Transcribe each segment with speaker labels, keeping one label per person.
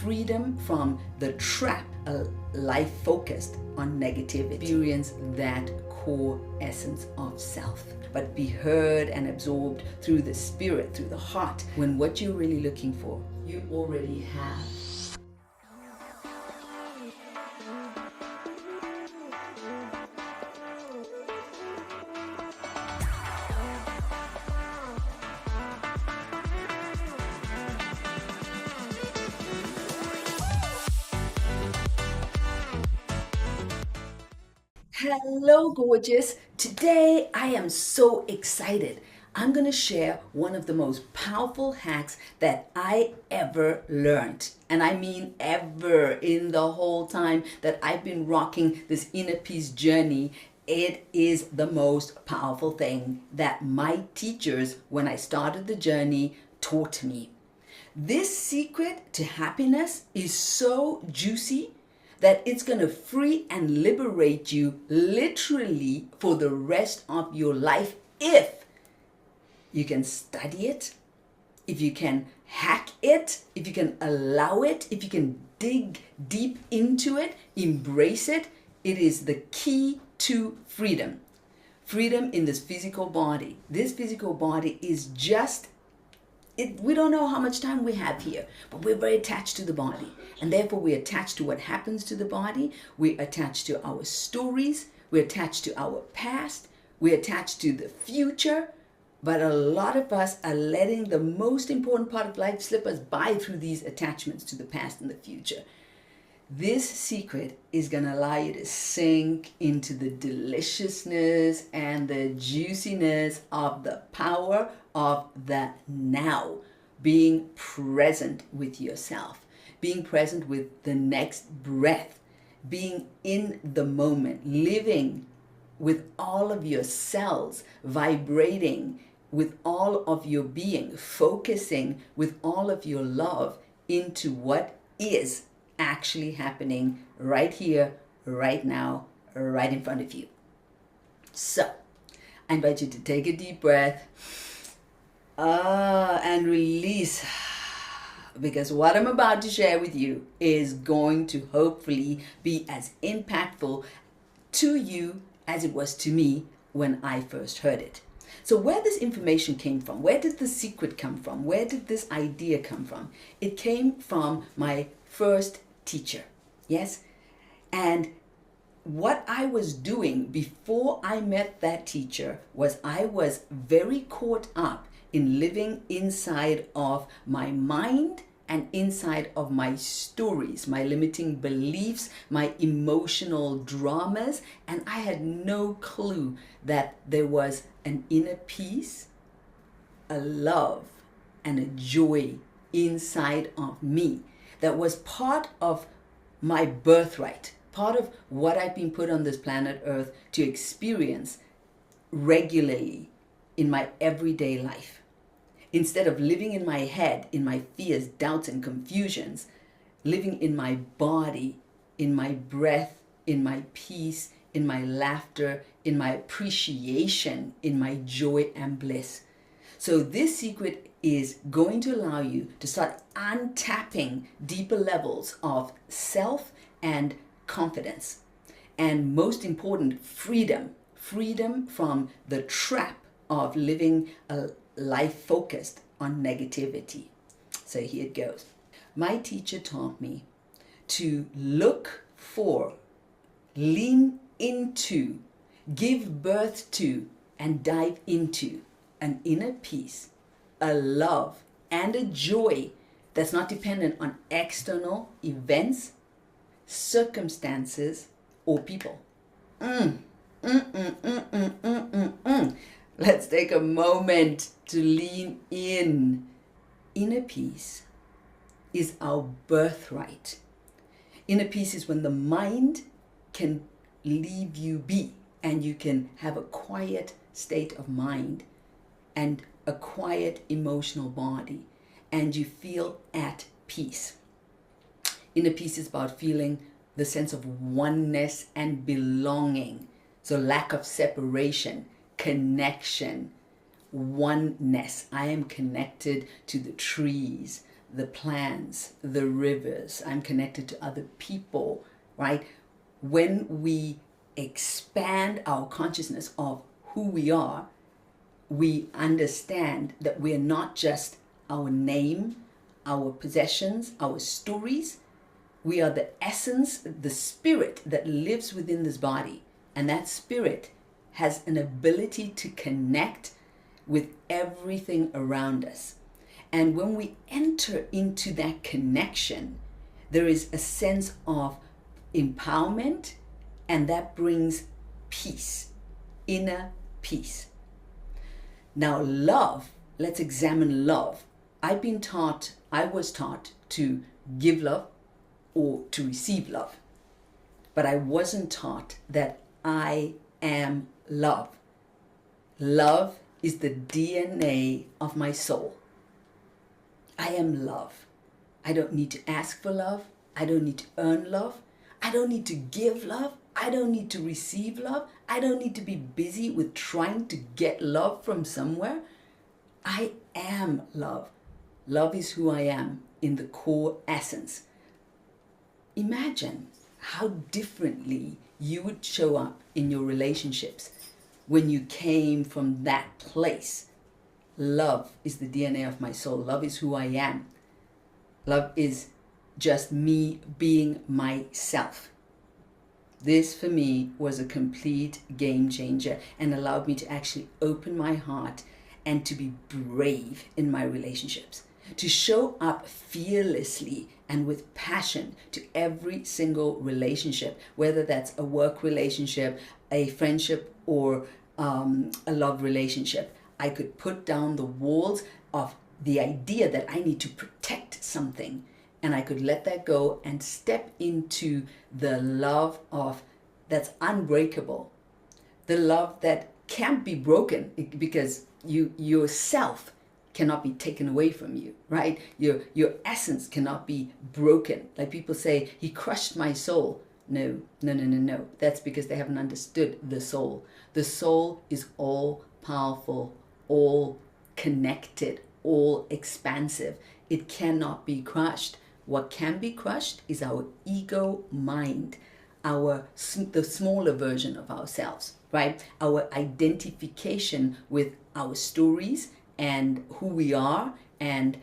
Speaker 1: freedom from the trap, a life focused on negativity. Experience that core essence of self, but be heard and absorbed through the spirit, through the heart, when what you're really looking for, you already have. Hello, gorgeous. Today I am so excited. I'm going to share one of the most powerful hacks that I ever learned. And I mean ever, in the whole time that I've been rocking this inner peace journey. It is the most powerful thing that my teachers, when I started the journey, taught me. This secret to happiness is so juicy that it's going to free and liberate you literally for the rest of your life if you can study it, if you can hack it, if you can allow it, if you can dig deep into it, embrace it. It is the key to freedom. Freedom in this physical body. This physical body is just we don't know how much time we have here, but we're very attached to the body. And therefore, we're attached to what happens to the body. We're attached to our stories. We're attached to our past. We're attached to the future. But a lot of us are letting the most important part of life slip us by through these attachments to the past and the future. This secret is going to allow you to sink into the deliciousness and the juiciness of the power of the now. Being present with yourself, being present with the next breath, being in the moment, living with all of your cells, vibrating with all of your being, focusing with all of your love into what is actually happening right here, right now, right in front of you. So, I invite you to take a deep breath and release, because what I'm about to share with you is going to hopefully be as impactful to you as it was to me when I first heard it. So where this information came from, where did the secret come from? Where did this idea come from? It came from my first teacher. Yes. And what I was doing before I met that teacher was I was very caught up in living inside of my mind and inside of my stories, my limiting beliefs, my emotional dramas. And I had no clue that there was an inner peace, a love, and a joy inside of me that was part of my birthright, part of what I've been put on this planet Earth to experience regularly in my everyday life. Instead of living in my head, in my fears, doubts, and confusions, living in my body, in my breath, in my peace, in my laughter, in my appreciation, in my joy and bliss. So this secret is going to allow you to start untapping deeper levels of self and confidence. And most important, freedom. Freedom from the trap of living a life focused on negativity. So here it goes. My teacher taught me to look for, lean into, give birth to, and dive into an inner peace, a love, and a joy that's not dependent on external events, circumstances, or people. Let's take a moment to lean in. Inner peace is our birthright. Inner peace is when the mind can leave you be and you can have a quiet state of mind and a quiet emotional body, and you feel at peace. Inner peace is about feeling the sense of oneness and belonging. So lack of separation, connection, oneness. I am connected to the trees. the plants, the rivers. I'm connected to other people, right? When we expand our consciousness of who we are, we understand that we're not just our name, our possessions, our stories. We are the essence, the spirit that lives within this body. And that spirit has an ability to connect with everything around us. And when we enter into that connection, there is a sense of empowerment, and that brings peace, inner peace. Now, love, let's examine love. I was taught to give love or to receive love, but I wasn't taught that I am love. Love is the DNA of my soul. I am love. I don't need to ask for love. I don't need to earn love. I don't need to give love. I don't need to receive love. I don't need to be busy with trying to get love from somewhere. I am love. Love is who I am in the core essence. Imagine how differently you would show up in your relationships when you came from that place. Love is the DNA of my soul. Love is who I am. Love is just me being myself. This for me was a complete game changer and allowed me to actually open my heart and to be brave in my relationships, to show up fearlessly and with passion to every single relationship, whether that's a work relationship, a friendship, or a love relationship. I could put down the walls of the idea that I need to protect something, and I could let that go and step into the love of that's unbreakable, the love that can't be broken because you yourself cannot be taken away from you, right? Your essence cannot be broken. Like people say, he crushed my soul. No. That's because they haven't understood the soul. The soul is all powerful, all connected, all expansive. It cannot be crushed. What can be crushed is our ego mind, the smaller version of ourselves, right? Our identification with our stories and who we are, and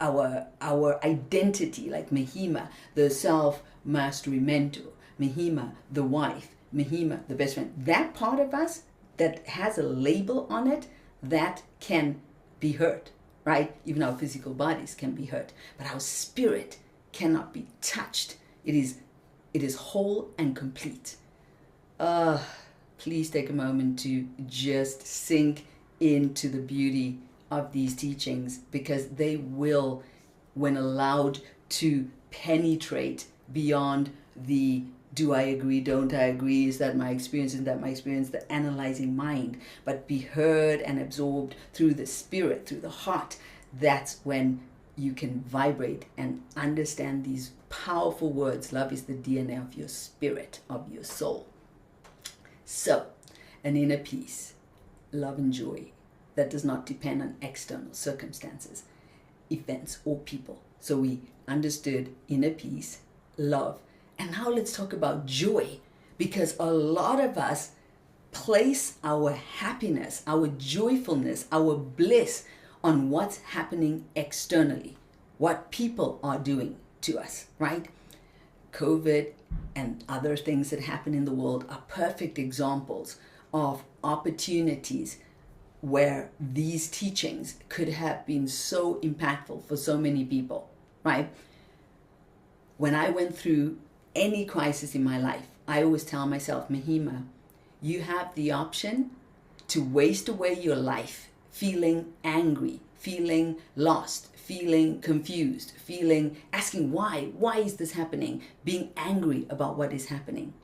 Speaker 1: our identity, like Mahima, the self-mastery mentor, Mahima, the wife, Mahima, the best friend. That part of us that has a label on it, that can be hurt, right? Even our physical bodies can be hurt, but our spirit cannot be touched. It is whole and complete. Please take a moment to just sink into the beauty of these teachings, because they will, when allowed to penetrate beyond the do I agree, don't I agree, is that my experience, is that my experience, the analyzing mind, but be heard and absorbed through the spirit, through the heart. That's when you can vibrate and understand these powerful words. Love is the DNA of your spirit, of your soul. So, an inner peace, love and joy that does not depend on external circumstances, events, or people. So we understood inner peace, love, and now let's talk about joy, because a lot of us place our happiness, our joyfulness, our bliss on what's happening externally, what people are doing to us, right? COVID and other things that happen in the world are perfect examples of opportunities where these teachings could have been so impactful for so many people, right? When I went through any crisis in my life, I always tell myself, Mahima, you have the option to waste away your life feeling angry, feeling lost, feeling confused, asking why is this happening, being angry about what is happening.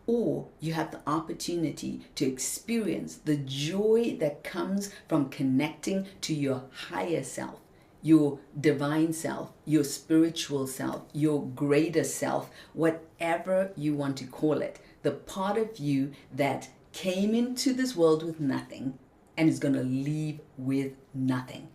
Speaker 1: Or you have the opportunity to experience the joy that comes from connecting to your higher self, your divine self, your spiritual self, your greater self, whatever you want to call it, the part of you that came into this world with nothing and is going to leave with nothing.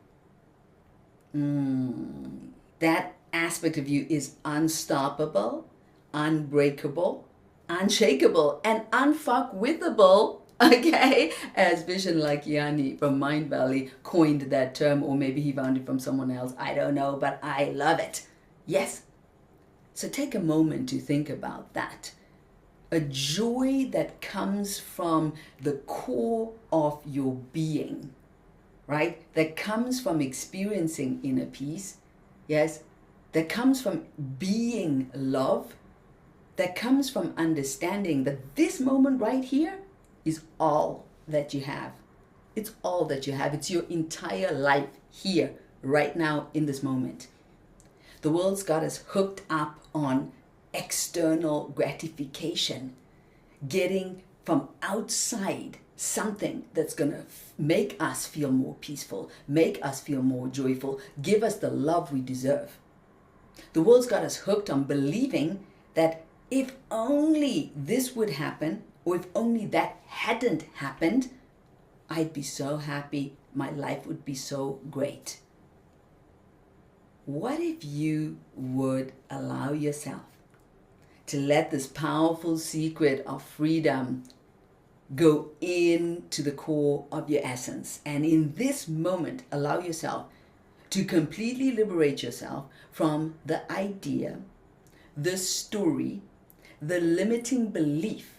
Speaker 1: That aspect of you is unstoppable, unbreakable, unshakable, and unfuckwithable. Okay, as Vision Lakiani from Mind Valley coined that term, or maybe he found it from someone else. I don't know, but I love it. Yes. So take a moment to think about that. A joy that comes from the core of your being, right? That comes from experiencing inner peace. Yes. That comes from being love. That comes from understanding that this moment right here is all that you have. It's all that you have. It's your entire life here, right now, in this moment. The world's got us hooked up on external gratification, getting from outside something that's going to make us feel more peaceful, make us feel more joyful, give us the love we deserve. The world's got us hooked on believing that if only this would happen, or if only that hadn't happened, I'd be so happy, my life would be so great. What if you would allow yourself to let this powerful secret of freedom go into the core of your essence, and in this moment allow yourself to completely liberate yourself from the idea, the story, the limiting belief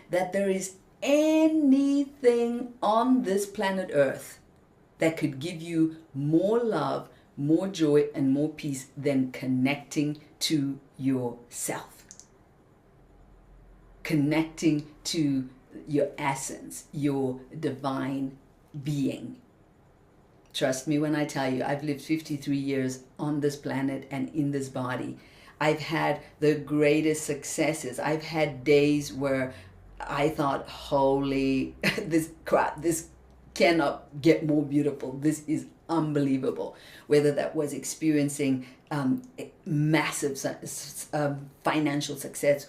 Speaker 1: that there is anything on this planet Earth that could give you more love, more joy, and more peace than connecting to yourself. Connecting to your essence, your divine being. Trust me when I tell you, I've lived 53 years on this planet and in this body. I've had the greatest successes. I've had days where I thought, holy, this cannot get more beautiful. This is unbelievable. Whether that was experiencing massive financial success,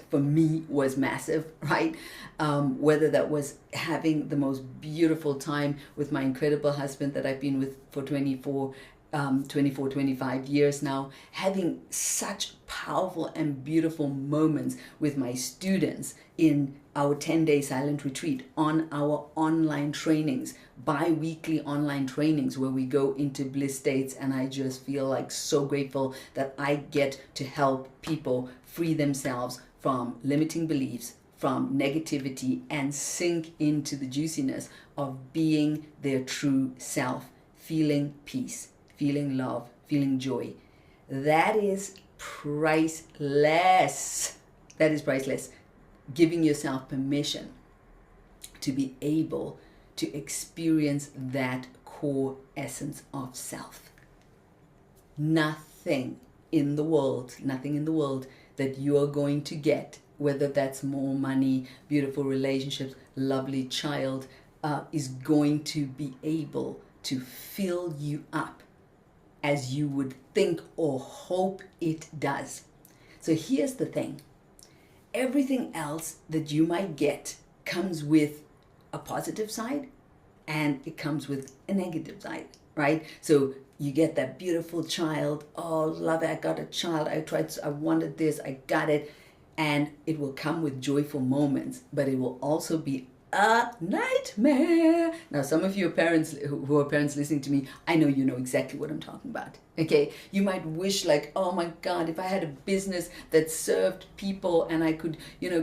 Speaker 1: for me was massive, right? Whether that was having the most beautiful time with my incredible husband that I've been with for 25 years now, having such powerful and beautiful moments with my students in our 10-day silent retreat, on our online trainings, bi-weekly online trainings where we go into bliss states, and I just feel like so grateful that I get to help people free themselves from limiting beliefs, from negativity, and sink into the juiciness of being their true self, feeling peace, feeling love, feeling joy. That is priceless. That is priceless. Giving yourself permission to be able to experience that core essence of self. Nothing in the world that you are going to get, whether that's more money, beautiful relationships, lovely child, is going to be able to fill you up as you would think or hope it does. So here's the thing. Everything else that you might get comes with a positive side and it comes with a negative side, right? So you get that beautiful child. Oh, love it. I got a child. I wanted this. I got it. And it will come with joyful moments, but it will also be a nightmare. Now, some of you parents who are parents listening to me, I know you know exactly what I'm talking about. Okay, you might wish like, oh my God, if I had a business that served people and I could,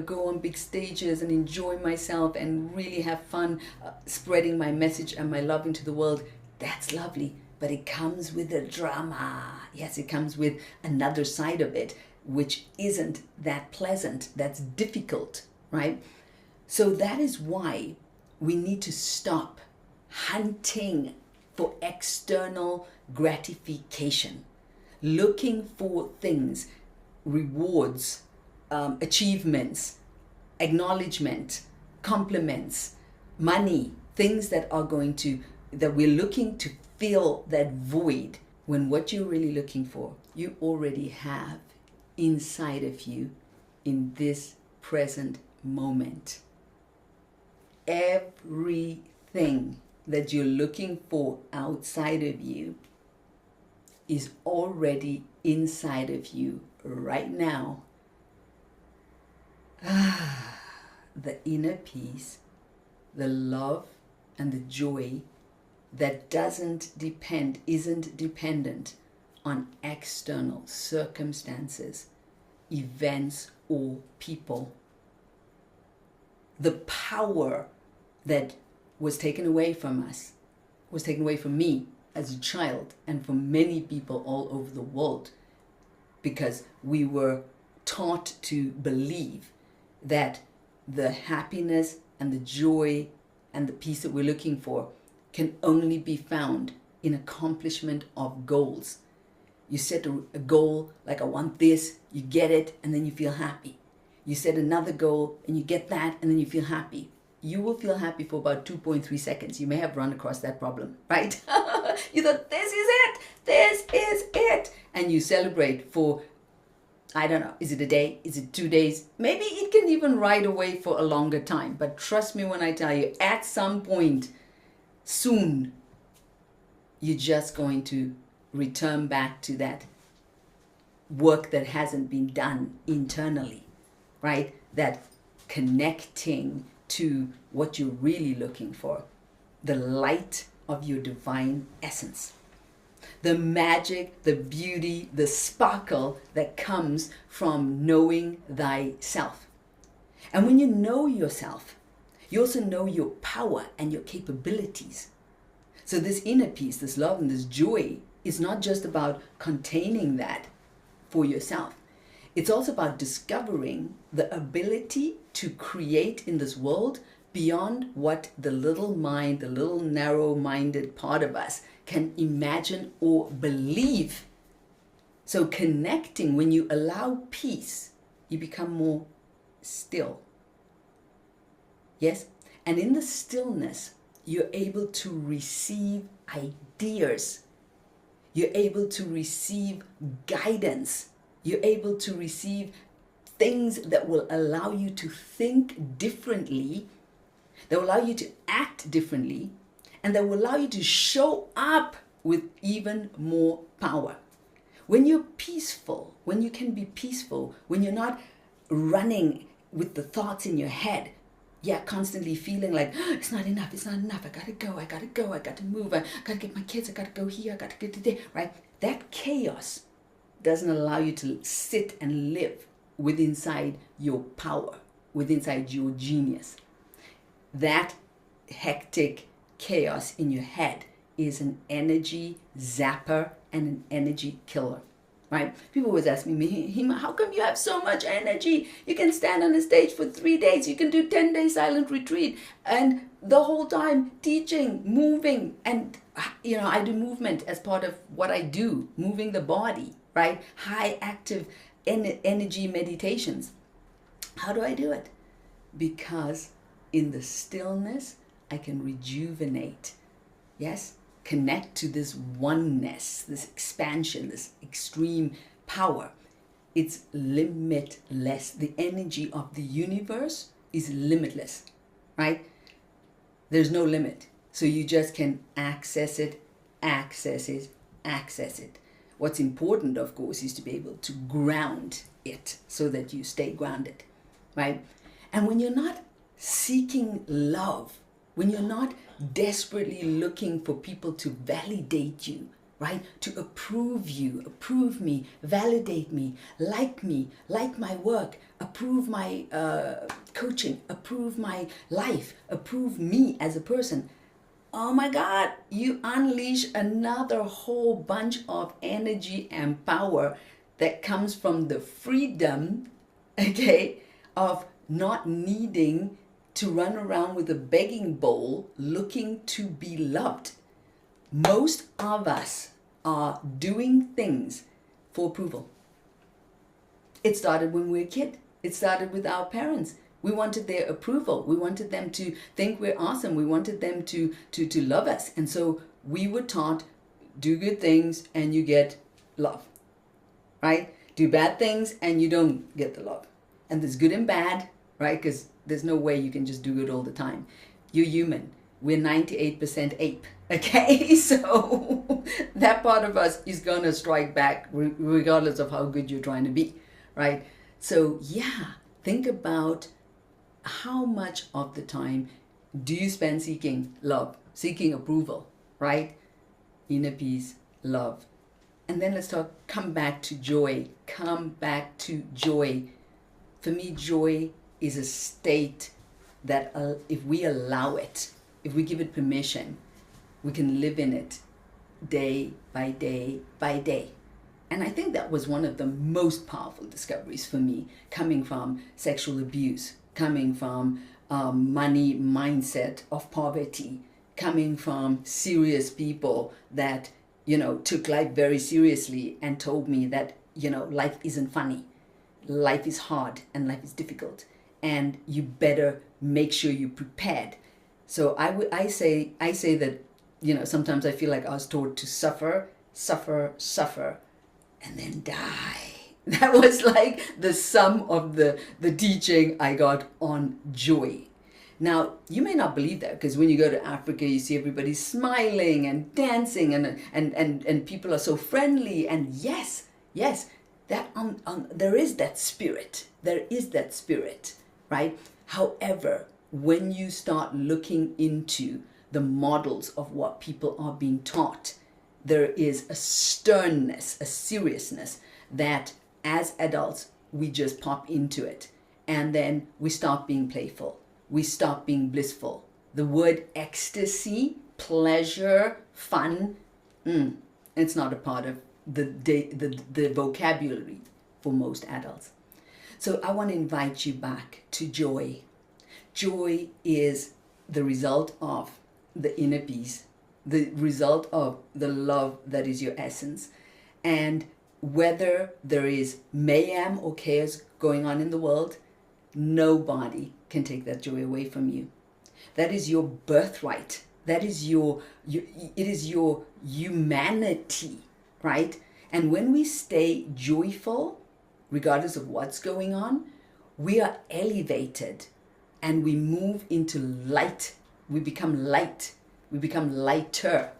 Speaker 1: go on big stages and enjoy myself and really have fun spreading my message and my love into the world. That's lovely, but it comes with a drama. Yes, it comes with another side of it, which isn't that pleasant. That's difficult, right? So that is why we need to stop hunting for external gratification, looking for things, rewards, achievements, acknowledgement, compliments, money, things that we're looking to fill that void, when what you're really looking for, you already have inside of you in this present moment. Everything that you're looking for outside of you is already inside of you right now. The inner peace, the love, and the joy that isn't dependent on external circumstances, events, or people. The power that was taken away from us, was taken away from me as a child and from many people all over the world, because we were taught to believe that the happiness and the joy and the peace that we're looking for can only be found in accomplishment of goals. You set a goal like, I want this, you get it, and then you feel happy. You set another goal and you get that, and then you feel happy. You will feel happy for about 2.3 seconds. You may have run across that problem, right? You thought, this is it. And you celebrate for, I don't know, is it a day? Is it 2 days? Maybe it can even ride away for a longer time. But trust me when I tell you, at some point, soon, you're just going to return back to that work that hasn't been done internally, right? That connecting to what you're really looking for, the light of your divine essence, the magic, the beauty, the sparkle that comes from knowing thyself. And when you know yourself, you also know your power and your capabilities. So this inner peace, this love and this joy is not just about containing that for yourself. It's also about discovering the ability to create in this world beyond what the little mind, the little narrow-minded part of us can imagine or believe. So connecting, when you allow peace, you become more still. Yes? And in the stillness, you're able to receive ideas. You're able to receive guidance. You're able to receive things that will allow you to think differently, that will allow you to act differently, and that will allow you to show up with even more power. When you're peaceful, when you can be peaceful, when you're not running with the thoughts in your head, constantly feeling like, it's not enough, I gotta go, I gotta move, I gotta get my kids, I gotta go here, I gotta get to there, right? That chaos doesn't allow you to sit and live within inside your power, within inside your genius. That hectic chaos in your head is an energy zapper and an energy killer, right? People always ask me, Mahima, how come you have so much energy? You can stand on a stage for 3 days. You can do 10-day silent retreat. And the whole time teaching, moving. And, I do movement as part of what I do, moving the body, right? High active energy meditations. How do I do it? Because in the stillness, I can rejuvenate. Yes? Connect to this oneness, this expansion, this extreme power. It's limitless. The energy of the universe is limitless, right? There's no limit. So you just can access it. What's important, of course, is to be able to ground it so that you stay grounded, right? And when you're not seeking love, when you're not desperately looking for people to validate you, right? To approve you, approve me, validate me, like my work, approve my coaching, approve my life, approve me as a person. Oh my God, you unleash another whole bunch of energy and power that comes from the freedom, of not needing to run around with a begging bowl looking to be loved. Most of us are doing things for approval. It started when we were a kid. It started with our parents. We wanted their approval. We wanted them to think we're awesome. We wanted them to love us. And so we were taught, do good things and you get love, right? Do bad things and you don't get the love. And there's good and bad, right? Because there's no way you can just do good all the time. You're human. We're 98% ape. Okay, so that part of us is gonna strike back regardless of how good you're trying to be, right? So, yeah, think about how much of the time do you spend seeking love, seeking approval, right? Inner peace, love. And then let's come back to joy. Come back to joy. For me, joy is a state that if we allow it, if we give it permission, we can live in it day by day by day. And I think that was one of the most powerful discoveries for me, coming from sexual abuse, coming from money mindset of poverty, coming from serious people that, took life very seriously and told me that, life isn't funny. Life is hard and life is difficult. And you better make sure you're prepared. So I say that, sometimes I feel like I was taught to suffer, suffer, suffer, and then die. That was like the sum of the teaching I got on joy. Now, you may not believe that, because when you go to Africa, you see everybody smiling and dancing, and people are so friendly. And yes, that there is that spirit. There is that spirit, right? However, when you start looking into the models of what people are being taught, there is a sternness, a seriousness that as adults, we just pop into it. And then we stop being playful. We stop being blissful. The word ecstasy, pleasure, fun, it's not a part of the vocabulary for most adults. So I want to invite you back to joy. Joy is the result of the inner peace, the result of the love that is your essence. And whether there is mayhem or chaos going on in the world, nobody can take that joy away from you. That is your birthright. That is it is your humanity, right? And when we stay joyful, regardless of what's going on, we are elevated and we move into light. We become light. We become lighter.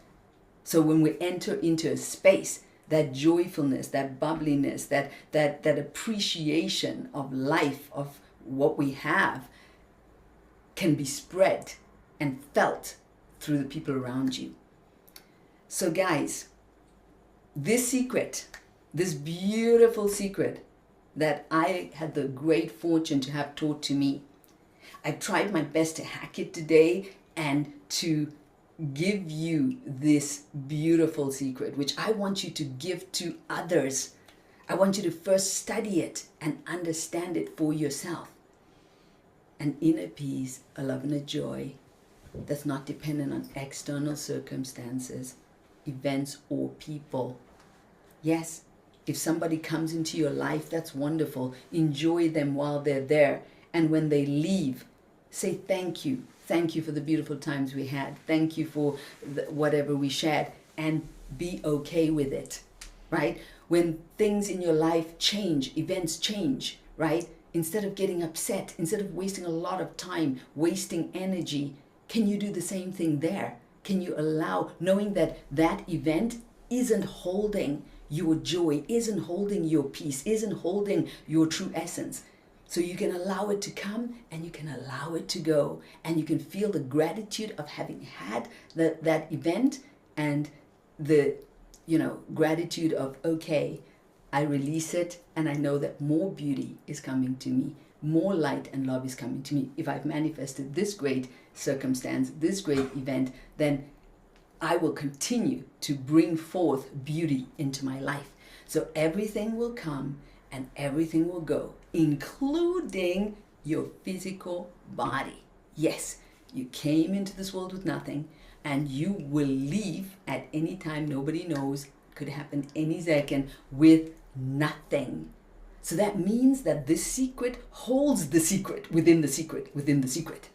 Speaker 1: So when we enter into a space, that joyfulness, that bubbliness, that appreciation of life, of what we have, can be spread and felt through the people around you. So guys, this secret, this beautiful secret that I had the great fortune to have taught to me, I've tried my best to hack it today and to give you this beautiful secret, which I want you to give to others. I want you to first study it and understand it for yourself. An inner peace, a love and a joy that's not dependent on external circumstances, events, or people. Yes, if somebody comes into your life, that's wonderful. Enjoy them while they're there. And when they leave, say thank you. Thank you for the beautiful times we had. Thank you for whatever we shared. And be okay with it, right? When things in your life change, events change, right? Instead of getting upset, instead of wasting a lot of time, wasting energy, can you do the same thing there? Can you allow, knowing that that event isn't holding your joy, isn't holding your peace, isn't holding your true essence? So you can allow it to come and you can allow it to go. And you can feel the gratitude of having had that event, and the, gratitude of, okay, I release it and I know that more beauty is coming to me. More light and love is coming to me. If I've manifested this great circumstance, this great event, then I will continue to bring forth beauty into my life. So everything will come and everything will go, including your physical body. Yes, you came into this world with nothing, and you will leave at any time. Nobody knows. Could happen any second with nothing. So that means that this secret holds the secret within the secret within the secret.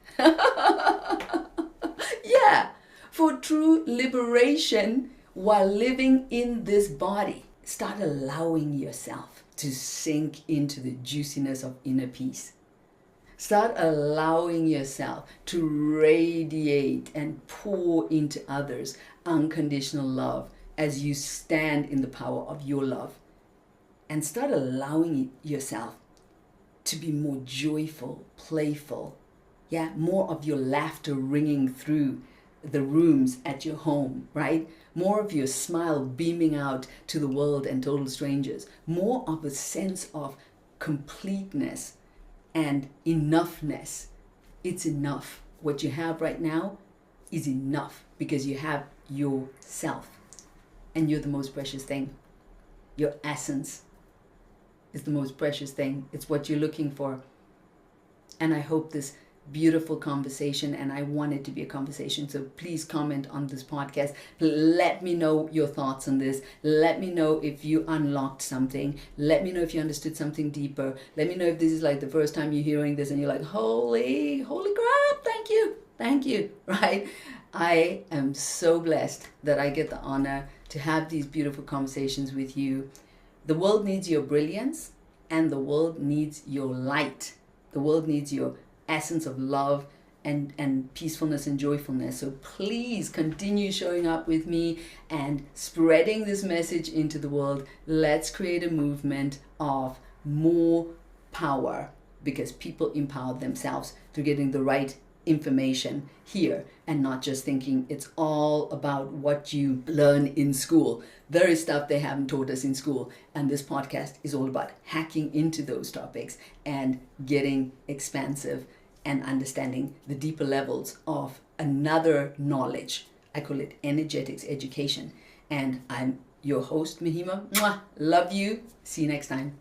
Speaker 1: Yeah, for true liberation while living in this body, start allowing yourself to sink into the juiciness of inner peace. Start allowing yourself to radiate and pour into others unconditional love as you stand in the power of your love. And start allowing yourself to be more joyful, playful. Yeah, more of your laughter ringing through the rooms at your home, right? More of your smile beaming out to the world and total strangers. More of a sense of completeness and enoughness. It's enough. What you have right now is enough because you have yourself. And you're the most precious thing. Your essence is the most precious thing. It's what you're looking for. And I hope this beautiful conversation, and I want it to be a conversation, so please comment on this podcast. Let me know your thoughts on this. Let me know if you unlocked something. Let me know if you understood something deeper. Let me know if this is like the first time you're hearing this and you're like, holy crap, thank you, right? I am so blessed that I get the honor to have these beautiful conversations with you. The world needs your brilliance, and the world needs your light. The world needs your essence of love and peacefulness and joyfulness. So please continue showing up with me and spreading this message into the world. Let's create a movement of more power, because people empower themselves through getting the right information here and not just thinking it's all about what you learn in school. There is stuff they haven't taught us in school, and this podcast is all about hacking into those topics and getting expansive and understanding the deeper levels of another knowledge. I call it energetics education. And I'm your host, Mahima. Mwah! Love you. See you next time.